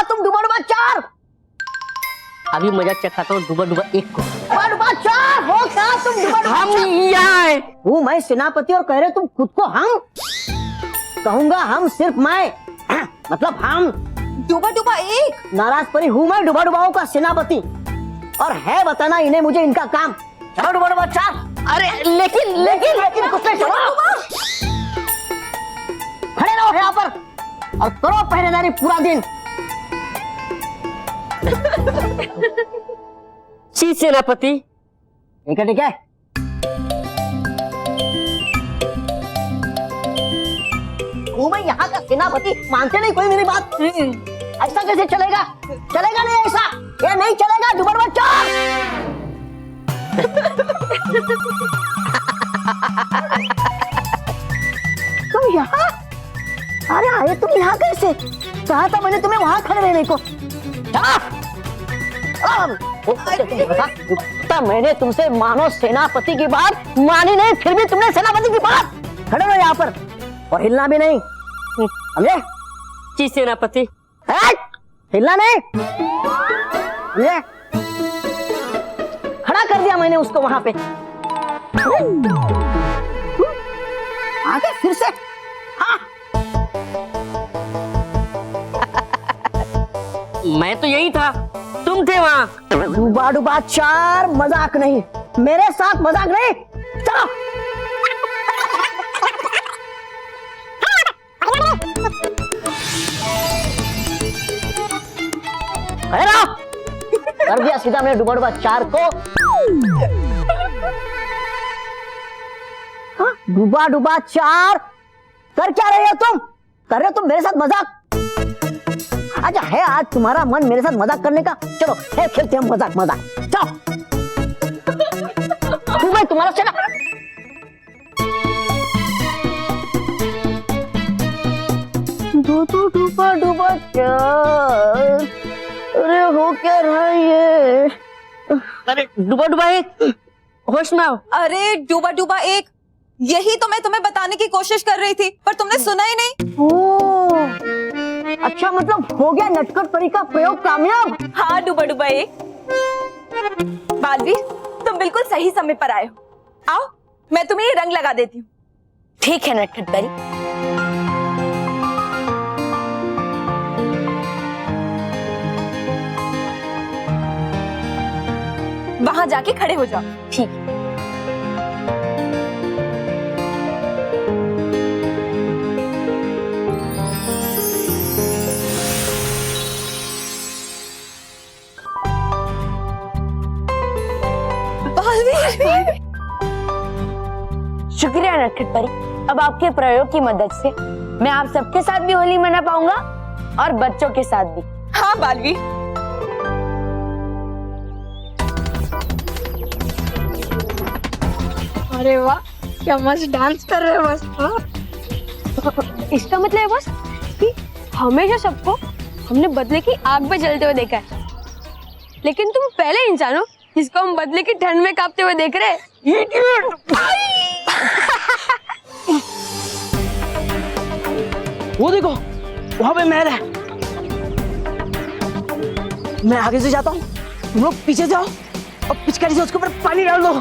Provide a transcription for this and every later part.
तुम डुबा डुबा 4? अभी मजाक चखाता हूँ डुबा डुबा 1 को। डुबा डुबा 4 हो क्या तुम? डुबा डुबा हम यहाँ है। हूँ मैं सेनापति और कह रहे तुम खुद को हम? कहूंगा हम सिर्फ मैं मतलब हम। डुबा डुबा 1? नाराज परी हूँ मैं डुबा डुबाओं का सेनापति और है बताना इन्हें मुझे इनका काम। चलो डुबा डुबा 4। अरे लेकिन कुछ नहीं, चलो खड़े रहो यहाँ पर और करो पहरेदारी पूरा दिन। जी सेनापति। ठीक है ठीक है। हूँ मैं यहाँ का सेनापति, मानते नहीं कोई मेरी बात? ऐसा कैसे चलेगा? चलेगा नहीं ऐसा, ये नहीं चलेगा। डुबा डुबा 4। तुम यहाँ? अरे आए तुम यहाँ कैसे? कहा था मैंने तुम्हें वहां खड़े रहने को। मैंने तुमसे मानो सेनापति की बात मानी नहीं, फिर भी तुमने सेनापति की बात। खड़े रहो यहाँ पर और हिलना भी नहीं, समझे? जी सेनापति। हिलना नहीं, समझे? खड़ा कर दिया मैंने उसको वहां पे। आगे फिर से। हाँ। मैं तो यही था, तुम थे वहाँ। डुबा डुबा 4 मजाक नहीं, मेरे साथ मजाक नहीं। चलो कर दिया सीधा मैंने डुबा डुबा 4 को। हाँ? डुबा डुबा 4 कर क्या रहे हो तुम? कर रहे हो तुम मेरे साथ मजाक? अच्छा है आज तुम्हारा मन मेरे साथ मजाक करने का? चलो है खेलते हम मजाक। चलो मैं तुम्हारा सेना। दो डुबा डुबा 4। अरे हो क्या रहा है ये? अरे डुबा डुबा 1, होश में आओ। अरे डुबा डुबा 1, यही तो मैं तुम्हें बताने की कोशिश कर रही थी पर तुमने सुना ही नहीं। ओह अच्छा, मतलब हो गया नटखट परी का प्रयोग कामयाब। हाँ डुबा डुबा 1। बालवीर तुम बिल्कुल सही समय पर आए हो। आओ मैं तुम्हें ये रंग लगा देती हूँ। ठीक है नटखट परी। वहां जाके खड़े हो जाओ। ठीक। शुक्रिया नटखट परी। अब आपके प्रयोग की मदद से मैं आप सबके साथ भी होली मना पाऊंगा और बच्चों के साथ भी। हाँ बालवीर। अरे वाह क्या मस्त डांस कर रहे हो बस। इसका मतलब है बस कि हमेशा सबको हमने बदले की आग में जलते हुए देखा है, लेकिन तुम पहले इंसान हो जिसको हम बदले की ठंड में कांपते हुए देख रहे हैं। वो देखो वहां पे महल है। मैं आगे से जाता हूँ, तुम लोग पीछे जाओ और पिचकारी से उसके ऊपर पानी डाल दो।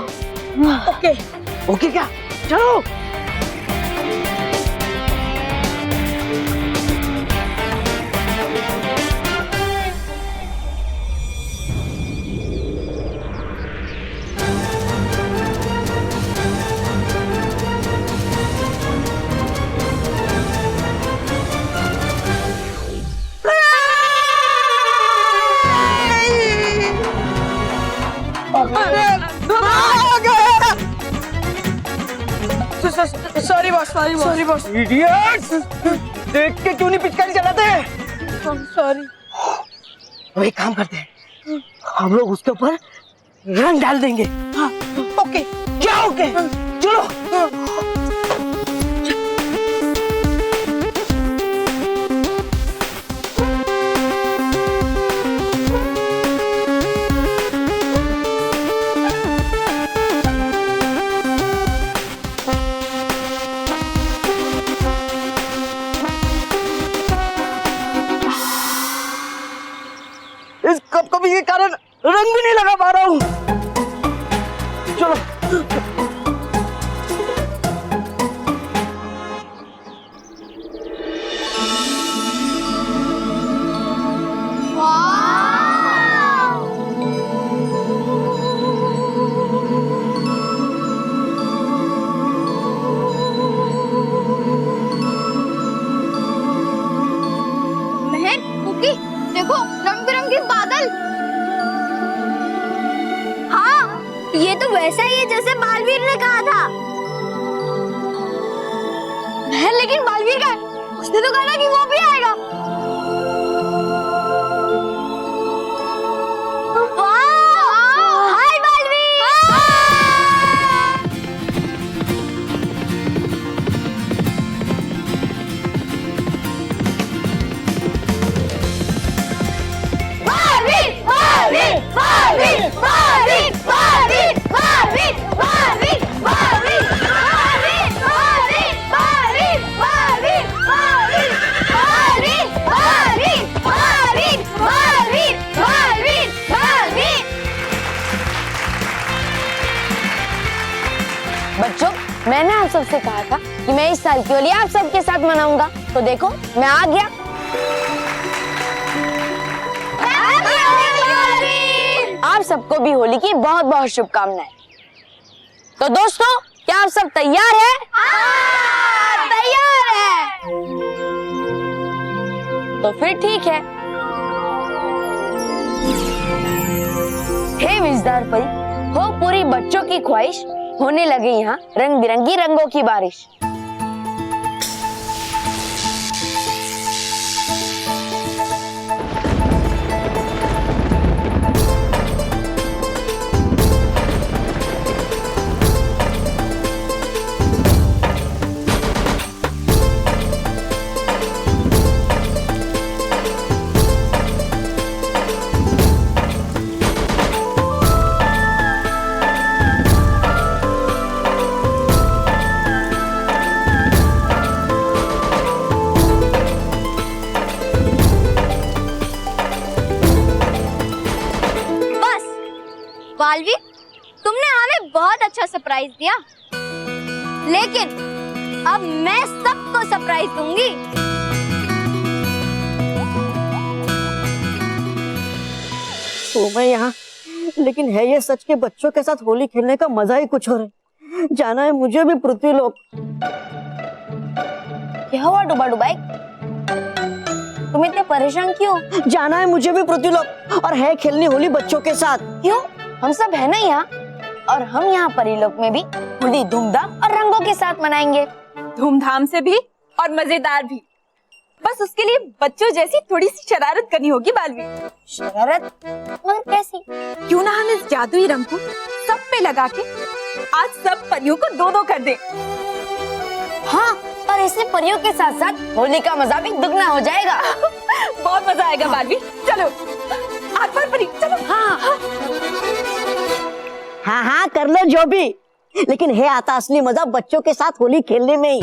ओके ओके क्या? चलो सॉरी बॉस। इडियट्स, देख के क्यों नहीं पिचकारी चलाते? सॉरी। तो एक काम करते हैं, हम लोग उसके ऊपर रंग डाल देंगे। हाँ, ओके क्या? ओके चलो। इस कपकपी के कारण रंग भी नहीं लगा पा रहा हूँ। चलो महक, कुकी, देखो रंग बिरंगे बादल। हाँ, ये तो वैसा ही है जैसे बालवीर ने कहा था। महक, लेकिन बालवीर का उसने तो कहा ना कि वो भी आएगा। हाय बालवीर। बच्चों, मैंने आप सबसे कहा था कि मैं इस साल की होली आप सबके साथ मनाऊंगा, तो देखो मैं आ गया। आप सबको भी होली की बहुत बहुत शुभकामनाएं। तो दोस्तों, क्या आप सब तैयार हैं? हाँ, तैयार हैं। तो फिर ठीक है। हे विजदार परी, हो पूरी बच्चों की ख्वाहिश, होने लगे यहाँ रंग बिरंगी रंगों की बारिश। बालवीर, तुमने हमें बहुत अच्छा सरप्राइज दिया, लेकिन अब मैं सबको सरप्राइज दूंगी। तो मैं यहाँ, लेकिन है ये सच के बच्चों के साथ होली खेलने का मजा ही कुछ और है। जाना है मुझे भी पृथ्वीलोक। क्या हुआ डुबा डुबाई? तुम इतने परेशान क्यों? जाना है मुझे भी पृथ्वीलोक, और है खेलनी होली बच्चों के साथ। क्यों? हम सब है ना यहाँ, और हम यहाँ परिलोक में भी होली धूमधाम और रंगों के साथ मनाएंगे। धूमधाम से भी और मजेदार भी। बस उसके लिए बच्चों जैसी थोड़ी सी शरारत करनी होगी बालवीर। शरारत? मगर कैसी? क्यों ना हम इस जादुई रंग को सब पे लगा के आज सब परियों को दो दो कर दें। हाँ, और इससे परियों के साथ साथ होली का मजा भी दुगना हो जाएगा। बहुत मजा आएगा बालवीर। चलो हाथ पर परी, चलो। हाँ हाँ कर लो जो भी, लेकिन है आता असली मजा बच्चों के साथ होली खेलने में ही।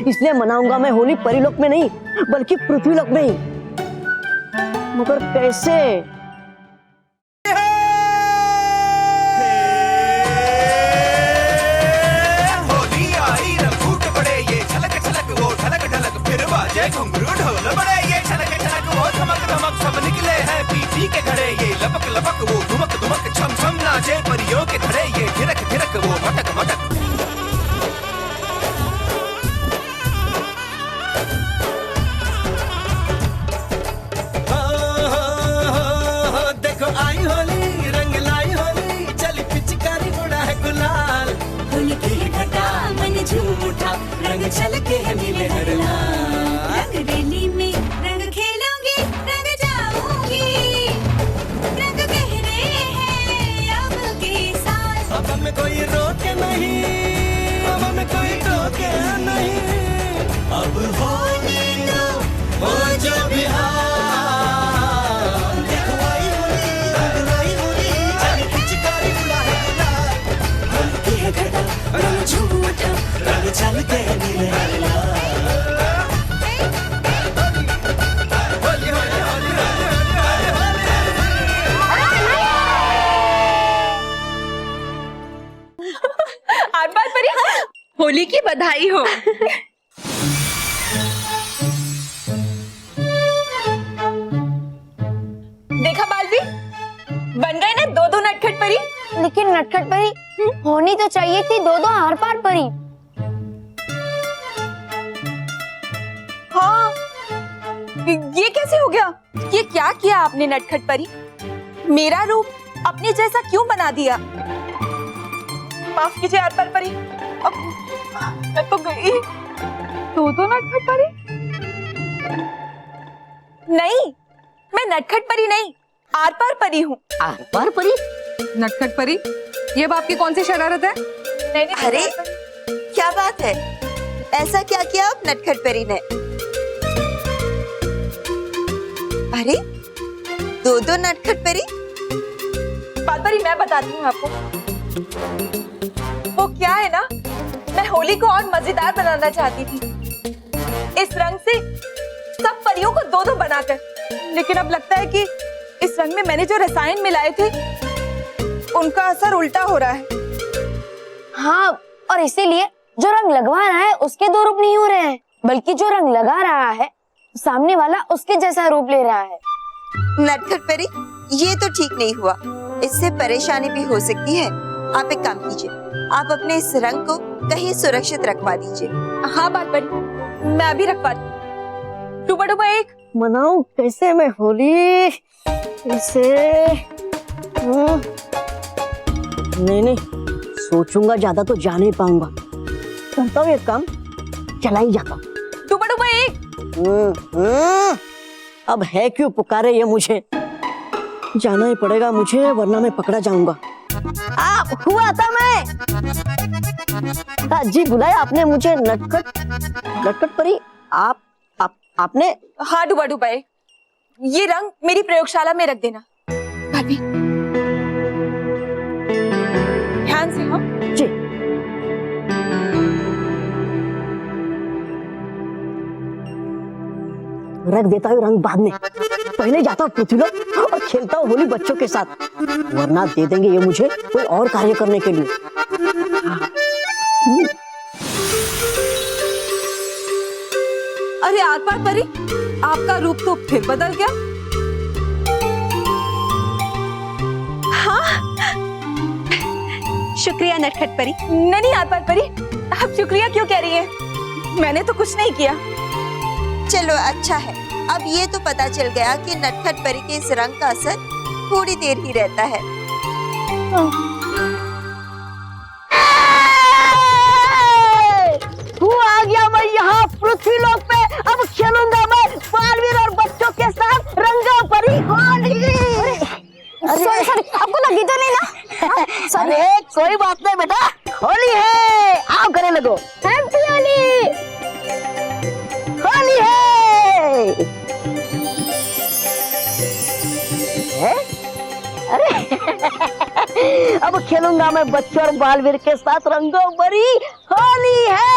इसलिए मनाऊंगा मैं होली परिलोक में नहीं, बल्कि पृथ्वीलोक में ही। मगर कैसे? होली आई रंग फूट पड़े, ये छलक छलक वो ढलक ढलक, फिर बाजे घुंघरू ढोल बड़े, ये छलक छलक वो धमक धमक, सब निकले हैं पीपी के घड़े, ये लपक लपक वो धुमक धुमक, छम छम नाचे परियों के धड़े, ये थिरक थिरक वो मटक मटक। देखो आई होली, रंग लाई होली, चली पिचकारी उड़ा है गुलाल, होली की घटा मन झूम उठा, रंग छलके है नीले हर लाल। रंग रेली में रंग खेलूंगी, रंग जाऊंगी, रंग गहरे हैं अब के साथ। अब हमें कोई रोके नहीं, अब हमें कोई रोके नहीं, अब होने दो हो जो भी हाल। देखो आई होली, रंग लाई होली, चली पिचकारी उड़ा है गुलाल, होली की घटा रंग झूम उठा, रंग छलके है नीले हर लाल। होली की बधाई हो। देखा बालवी, बन गए ना दो दो नटखट परी। लेकिन नटखट परी होनी तो चाहिए थी दो दो आर पार परी। हाँ, ये कैसे हो गया? ये क्या किया आपने नटखट परी? मेरा रूप अपने जैसा क्यों बना दिया? माफ कीजिए आर पार परी, अब मैं तो गई। दो दो नटखट परी? नहीं, मैं नटखट परी नहीं, आर पार परी हूँ। आर पार परी? नटखट परी, ये बाप की कौन सी शरारत है? नहीं, अरे क्या बात है, ऐसा क्या किया आप नटखट परी ने? अरे दो दो नटखट परी? बाल परी मैं बताती हूँ आपको। वो क्या है ना, मैं होली को और मजेदार बनाना चाहती थी इस रंग से सब परियों को दो दो बनाकर, लेकिन अब लगता है कि इस रंग में मैंने जो रसायन मिलाए थे उनका असर उल्टा हो रहा है। हाँ, और इसीलिए जो रंग लगवा रहा है उसके दो रूप नहीं हो रहे हैं, बल्कि जो रंग लगा रहा है सामने वाला उसके जैसा रूप ले रहा है। नटखट परी, ये तो ठीक नहीं हुआ, इससे परेशानी भी हो सकती है। आप एक काम कीजिए, आप अपने इस रंग को कहीं सुरक्षित रखवा दीजिए। हाँ बाल परी, मैं अभी रखवाती। डूबा डूबा एक मनाऊं कैसे मैं होली? कैसे? नहीं, सोचूंगा ज्यादा तो जा नहीं पाऊंगा। करता हूँ एक काम, चला ही जाता हूँ। डूबा डूबा एक। अब है क्यों पुकारे ये मुझे? जाना ही पड़ेगा मुझे, वरना मैं पकड़ा जाऊंगा। हुआ था मैं। जी बुलाया आपने मुझे नटखट परी? आपने? हाँ डूबा डूबा एक, ये रंग मेरी प्रयोगशाला में रख देना। भाभी ध्यान से। हाँ जी। रख देता हूँ रंग बाद में, पहले जाता हूँ पृथ्वीलोक और खेलता हूँ होली बच्चों के साथ, वरना दे देंगे ये मुझे कोई और कार्य करने के लिए। अरे आर पार परी, आपका रूप तो फिर बदल गया। शुक्रिया नटखट परी। नहीं आर पार परी, आप शुक्रिया क्यों कह रही हैं? मैंने तो कुछ नहीं किया। चलो अच्छा है, अब ये तो पता चल गया कि नटखट परी के इस रंग का असर थोड़ी देर ही रहता है। आ गया मैं यहाँ पृथ्वीलोक पे, अब खेलूंगा मैं बालवीर और बच्चों के साथ रंगा परी होली। सॉरी, आपको लगी तो नहीं ना? अरे कोई बात नहीं बेटा, होली है, आओ करने लगो। हैप्पी होली। होली है। अरे अब खेलूंगा मैं बच्चों और बालवीर के साथ रंगों भरी होली है।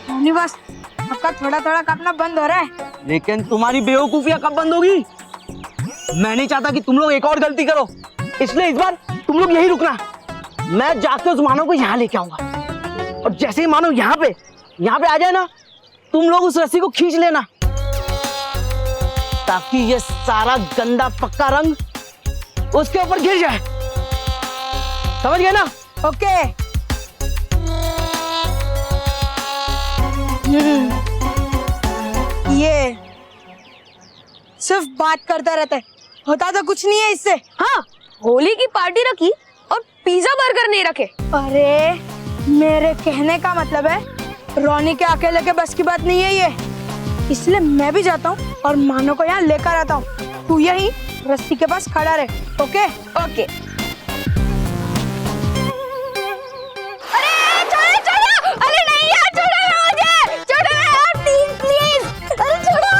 अरे बस, आपका थोड़ा थोड़ा काटना बंद हो रहा है। लेकिन तुम्हारी बेवकूफियां कब बंद होगी? मैं नहीं चाहता कि तुम लोग एक और गलती करो, इसलिए इस बार तुम लोग यही रुकना। मैं जाके उस मानव को यहाँ लेके आऊंगा, और जैसे ही मानव यहाँ पे आ जाए ना, तुम लोग उस रस्सी को खींच लेना, ताकि ये सारा गंदा पक्का रंग उसके ऊपर गिर जाए। समझ गए ना? ओके। ये सिर्फ बात करता रहता है, होता तो कुछ नहीं है इससे। हाँ, होली की पार्टी रखी और पिज्जा बर्गर नहीं रखे। अरे मेरे कहने का मतलब है, रोनी के अकेले के बस की बात नहीं है ये, इसलिए मैं भी जाता हूँ और मानो को यहाँ लेकर आता हूँ। तू यही रस्सी के पास खड़ा रहे। Okay okay. अरे नहीं यार, छोड़ो मुझे, छोड़ो यार, प्लीज प्लीज, अरे छोड़ो।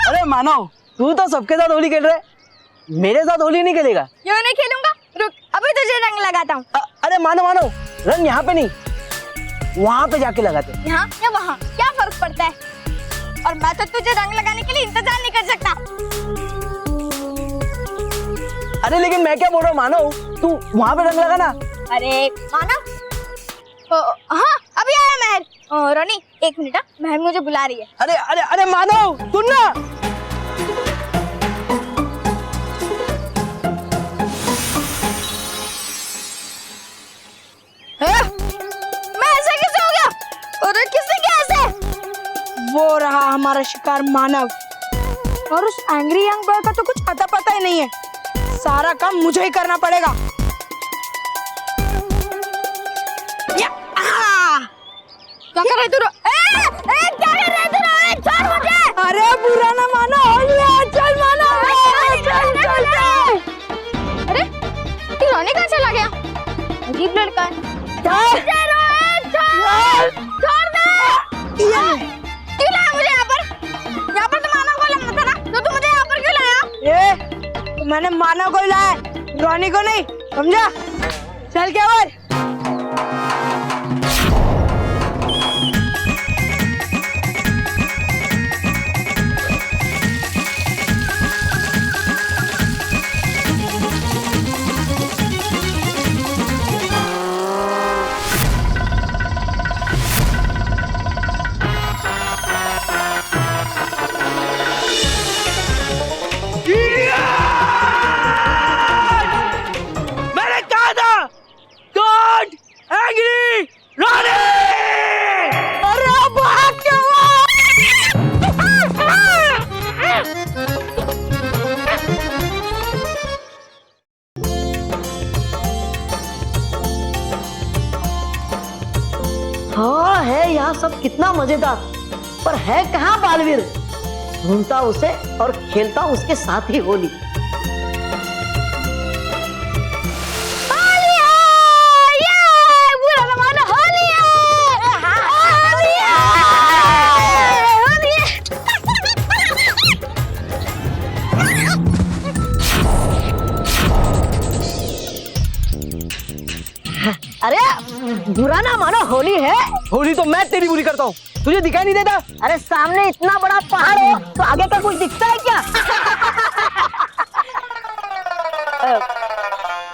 अरे मानव, तू तो सबके साथ होली खेल रहे, मेरे साथ होली नहीं खेलेगा? क्यों नहीं खेलूंगा? रुक, अभी तुझे रंग लगाता हूँ। अरे मानव, रंग यहाँ पे नहीं, वहाँ पे जाके लगाते। यहाँ या वहाँ क्या फर्क पड़ता है? और मैं तो तुझे रंग लगाने के लिए इंतजार नहीं कर सकता। अरे लेकिन मैं क्या बोल रहा हूँ मानव, तू वहाँ पे रंग लगा ना। अरे मानव, हाँ अभी आया महर। रोनी एक मिनट, महर मुझे बुला रही है। अरे अरे अरे मानव सुन ना। मैं ऐसे कैसे हो गया? अरे किसने किया ऐसे? वो रहा हमारा शिकार मानव, और उस एंग्री यंग बॉय का तो कुछ अता पता ही नहीं है। सारा काम मुझे ही करना पड़ेगा। क्या कर रहे तू? क्या कर रहे तू? छोड़ मुझे। अरे बुरा ना मानो, होली है, चल मानो, चल। अरे तू रोने कहाँ चला गया? अजीब लड़का है। छोड़ दे रोहित, छोड़ दे। क्यों लाया मुझे यहाँ पर? यहाँ पर तो मानव को लाना था ना, तो तू मुझे यहाँ पर क्यों लाया? तो मैंने मानव को ही लाया, रोनी को नहीं, समझा? चल क्या बोल। मैंने कहा था डोंट एंग्री रोनी। अरे भाग क्या हाँ है यहाँ सब कितना मजेदार, पर है कहाँ बालवीर। घूमता उसे और खेलता उसके साथ ही होली। अरे बुरा ना मानो, होली है। होली तो मैं तेरी बुरी करता हूँ, तुझे दिखाई नहीं देता? अरे सामने इतना बड़ा पहाड़ हो तो आगे का कुछ दिखता है क्या?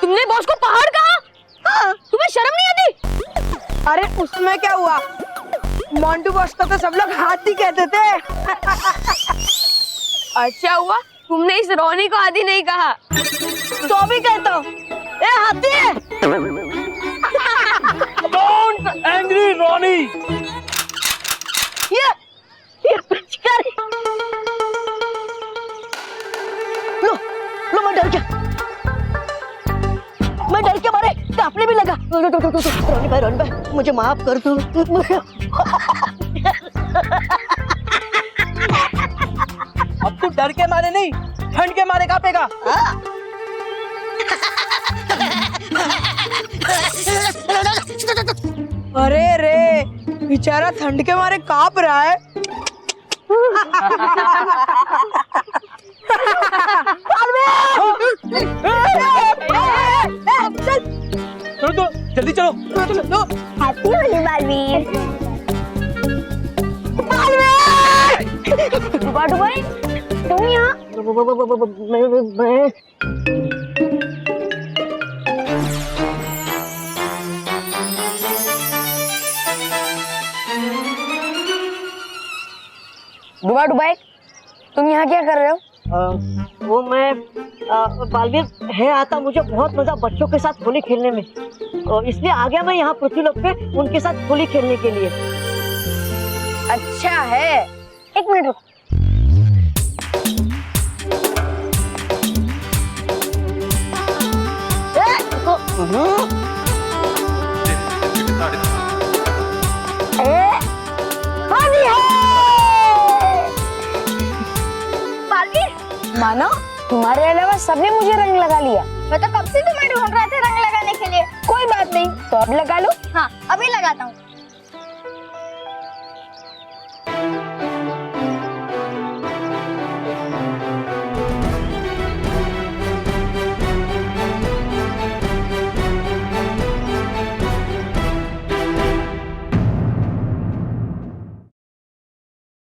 तुमने बॉस को पहाड़ कहा? तुम्हें शर्म नहीं आती? अरे उसमें क्या हुआ, मोंटू बॉस को तो सब लोग हाथी कहते थे। अच्छा हुआ तुमने इस रोनी को आदि नहीं कहा। तो भी कहता हूँ, ए हाथी। डोंट एंग्री रोनी। ये पिचकारी। लो मैं डर गया, मैं डर के मारे कांपने भी लगा। रोनी भाई मुझे माफ कर दो। अब तू डर के मारे नहीं, ठंड के मारे कांपेगा। अरे रे बेचारा ठंड के मारे कांप रहा है। चलो तो जल्दी चलो। हैप्पी होली बालवीर। बाडू भाई तुम यहाँ? डुबाई तुम यहाँ क्या कर रहे हो? वो मैं बालवीर है आता, मुझे बहुत मजा बच्चों के साथ होली खेलने में, और इसलिए आ गया मैं यहाँ पृथ्वीलोक पे उनके साथ होली खेलने के लिए। अच्छा है, एक मिनट रुको। मानो तुम्हारे अलावा सबने मुझे रंग लगा लिया। मैं तो कब से तुम्हें ढूंढ रहा था रंग लगाने के लिए। कोई बात नहीं, तो अब लगा लो। हाँ अभी लगाता हूँ।